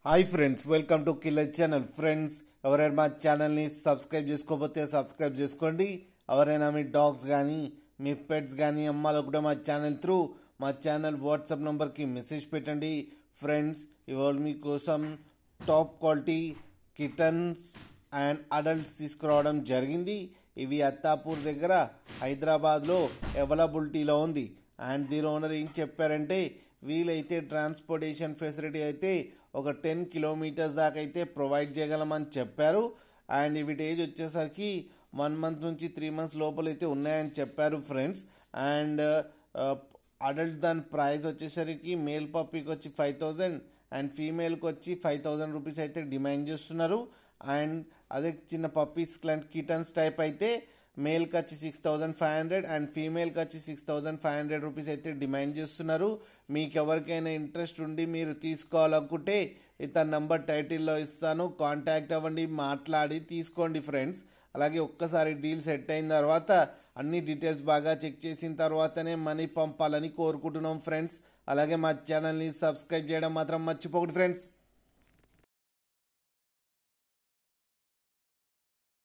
Hi friends, welcome to killer channel. Friends, ఎవరైనా మా ఛానల్ని సబ్స్క్రైబ్ చేసుకోకపోతే సబ్స్క్రైబ్ చేసుకోండి. ఎవరైనా మీ డాగ్స్ కానీ మీ పెట్స్ కానీ అమ్మాలనుకుంటే మా ఛానల్ వాట్సాప్ నెంబర్కి మెసేజ్ పెట్టండి. ఫ్రెండ్స్, ఇవాళ మీకోసం top quality kittens and adults తీసుకురావడం జరిగింది. ఇవి అత్తాపూర్ దగ్గర హైదరాబాద్లో అవైలబిలిటీలో ఉంది. అండ్ దీని ఓనర్ ఏం చెప్పారంటే, వీలైతే ట్రాన్స్పోర్టేషన్ ఫెసిలిటీ అయితే ఒక 10 కిలోమీటర్స్ దాకా అయితే ప్రొవైడ్ చేయగలమని చెప్పారు. అండ్ వీటి ఏజ్ వచ్చేసరికి 1 మంత్ నుంచి 3 మంత్స్ లోపలైతే ఉన్నాయని చెప్పారు ఫ్రెండ్స్. అండ్ అడల్ట్ దాని ప్రైస్ వచ్చేసరికి మేల్ పప్పీకి వచ్చి 5,000 అండ్ ఫీమేల్కి వచ్చి 5,000 రూపీస్ అయితే డిమాండ్ చేస్తున్నారు. అండ్ అదే చిన్న పప్పీస్ కిటన్స్ టైప్ అయితే మేల్కి వచ్చి 6,500 అండ్ ఫీమేల్కి వచ్చి 6,500 రూపీస్ అయితే డిమాండ్ చేస్తున్నారు. మీకు ఎవరికైనా ఇంట్రెస్ట్ ఉండి మీరు తీసుకోవాలనుకుంటే ఇతని నంబర్ టైటిల్లో ఇస్తాను, కాంటాక్ట్ అవ్వండి, మాట్లాడి తీసుకోండి ఫ్రెండ్స్. అలాగే ఒక్కసారి డీల్ సెట్ అయిన తర్వాత అన్ని డీటెయిల్స్ బాగా చెక్ చేసిన తర్వాతనే మనీ పంపాలని కోరుకుంటున్నాం ఫ్రెండ్స్. అలాగే మా ఛానల్ని సబ్స్క్రైబ్ చేయడం మాత్రం మర్చిపోకండి ఫ్రెండ్స్.